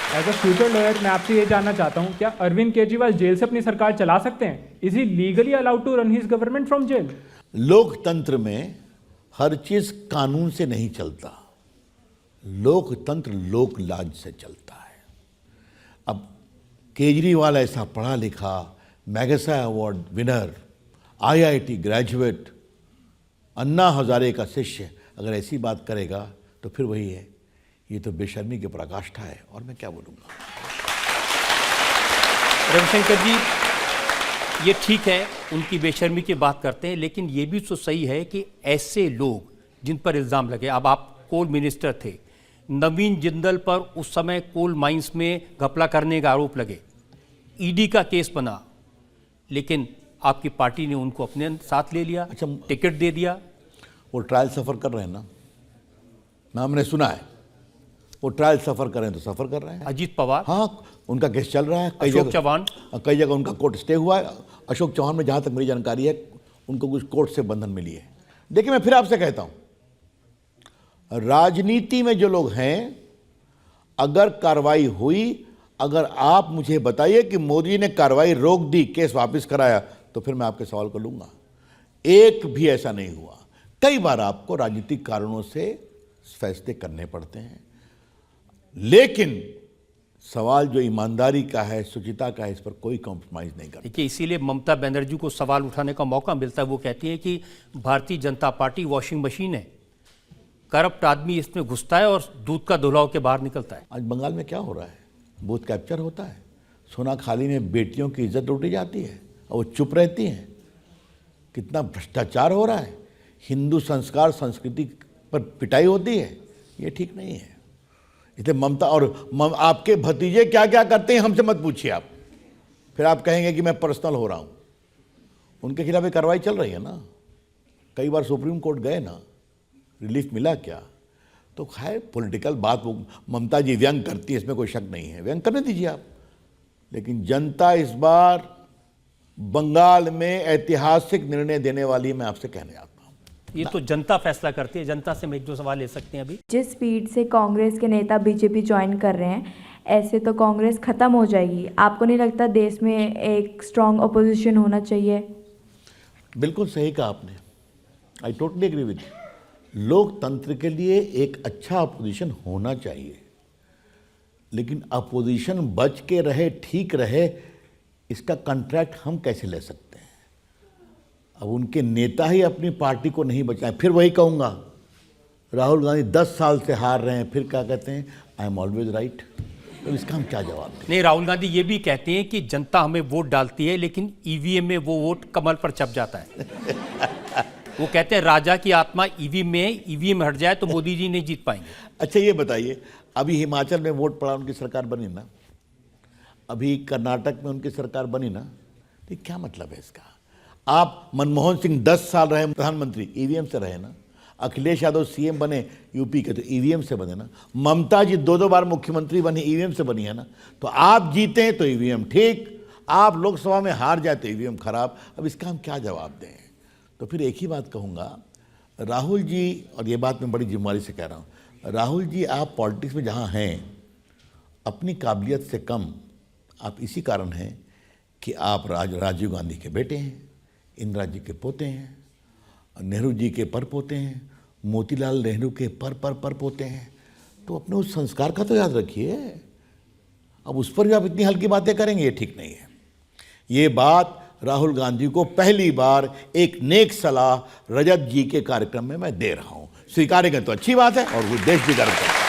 As a future lawyer मैं आपसे ये जानना चाहता हूँ, क्या अरविंद केजरीवाल जेल से अपनी सरकार चला सकते हैं? Is he legally allowed to run his government from jail? लोकतंत्र में हर चीज कानून से नहीं चलता, लोकतंत्र लोक लाज से चलता है। अब केजरीवाल ऐसा पढ़ा लिखा Magsaysay award winner, IIT graduate, Anna Hazare का शिष्य अगर ऐसी बात करेगा तो फिर वही है, ये तो बेशर्मी की पराकाष्ठा है। और मैं क्या बोलूँगा। रविशंकर जी, ये ठीक है, उनकी बेशर्मी की बात करते हैं, लेकिन ये भी तो सही है कि ऐसे लोग जिन पर इल्ज़ाम लगे, अब आप कोल मिनिस्टर थे, नवीन जिंदल पर उस समय कोल माइंस में घपला करने का आरोप लगे, ईडी का केस बना, लेकिन आपकी पार्टी ने उनको अपने साथ ले लिया, अच्छा, टिकट दे दिया। वो ट्रायल सफ़र कर रहे हैं ना, हमने सुना है वो ट्रायल सफ़र कर रहे हैं, तो सफ़र कर रहे हैं। अजीत पवार, हाँ, उनका केस चल रहा है। अशोक चौहान, कई जगह उनका कोर्ट स्टे हुआ है। अशोक चौहान में जहाँ तक मेरी जानकारी है उनको कुछ कोर्ट से बंधन मिली है। देखिए, मैं फिर आपसे कहता हूँ, राजनीति में जो लोग हैं, अगर कार्रवाई हुई, अगर आप मुझे बताइए कि मोदी ने कार्रवाई रोक दी, केस वापस कराया, तो फिर मैं आपके सवाल को लूँगा। एक भी ऐसा नहीं हुआ। कई बार आपको राजनीतिक कारणों से फैसले करने पड़ते हैं, लेकिन सवाल जो ईमानदारी का है, शुचिता का है, इस पर कोई कॉम्प्रोमाइज़ नहीं करता। देखिए, इसीलिए ममता बनर्जी को सवाल उठाने का मौका मिलता है। वो कहती है कि Bharatiya Janata party washing machine है, करप्ट आदमी इसमें घुसता है और दूध का धुलाव के बाहर निकलता है। आज बंगाल में क्या हो रहा है? बूथ कैप्चर होता है, सोना खाली में बेटियों की इज्जत लूटी जाती है और वो चुप रहती हैं। कितना भ्रष्टाचार हो रहा है, हिंदू संस्कार संस्कृति पर पिटाई होती है, ये ठीक नहीं है। इसलिए ममता और आपके भतीजे क्या क्या करते हैं हमसे मत पूछिए आप, फिर आप कहेंगे कि मैं पर्सनल हो रहा हूँ। उनके खिलाफ एक कार्रवाई चल रही है ना, कई बार सुप्रीम कोर्ट गए ना, रिलीफ मिला क्या? तो खैर पॉलिटिकल बात वो ममता जी व्यंग करती है, इसमें कोई शक नहीं है, व्यंग करने दीजिए आप। लेकिन जनता इस बार बंगाल में ऐतिहासिक निर्णय देने वाली है, मैं आपसे कहने आता हूँ। ये तो जनता फैसला करती है। जनता से हम एक दो सवाल ले सकते हैं अभी। जिस स्पीड से कांग्रेस के नेता बीजेपी ज्वाइन कर रहे हैं, ऐसे तो कांग्रेस खत्म हो जाएगी। आपको नहीं लगता देश में एक स्ट्रांग अपोजिशन होना चाहिए? बिल्कुल सही कहा आपने, I totally agree with you. लोकतंत्र के लिए एक अच्छा अपोजिशन होना चाहिए, लेकिन अपोजिशन बच के रहे, ठीक रहे, इसका कॉन्ट्रैक्ट हम कैसे ले सकते हैं? अब उनके नेता ही अपनी पार्टी को नहीं बचाए। फिर वही कहूँगा, राहुल गांधी 10 साल से हार रहे हैं, फिर क्या कहते हैं, आई एम ऑलवेज राइट। तो इसका हम क्या जवाब दें? नहीं, राहुल गांधी ये भी कहते हैं कि जनता हमें वोट डालती है, लेकिन ईवीएम में वो वोट कमल पर छप जाता है। वो कहते हैं राजा की आत्मा ईवीएम में है, ईवीएम हट जाए तो मोदी जी नहीं जीत पाएंगे। अच्छा, ये बताइए, अभी हिमाचल में वोट पड़ा, उनकी सरकार बनी ना, अभी कर्नाटक में उनकी सरकार बनी ना, तो क्या मतलब है इसका? आप मनमोहन सिंह 10 साल रहे प्रधानमंत्री, ईवीएम से रहे ना। अखिलेश यादव सीएम बने यूपी के, तो ईवीएम से बने ना। ममता जी 2-2 बार मुख्यमंत्री बनी, ईवीएम से बनी है ना। तो आप जीते हैं तो ईवीएम ठीक, आप लोकसभा में हार जाए तो ईवीएम खराब। अब इसका हम क्या जवाब दें? तो फिर एक ही बात कहूँगा, राहुल जी, और ये बात मैं बड़ी जिम्मेदारी से कह रहा हूँ, राहुल जी आप पॉलिटिक्स में जहाँ हैं, अपनी काबिलियत से कम आप इसी कारण हैं कि आप राजीव गांधी के बेटे हैं, इंदिरा जी के पोते हैं, नेहरू जी के पर पोते हैं, मोतीलाल नेहरू के पर पोते हैं। तो अपने उस संस्कार का तो याद रखिए। अब उस पर भी आप इतनी हल्की बातें करेंगे, ये ठीक नहीं है। ये बात राहुल गांधी को पहली बार एक नेक सलाह रजत जी के कार्यक्रम में मैं दे रहा हूँ। स्वीकारेंगे तो अच्छी बात है, और वो देश भी गर्व करता है।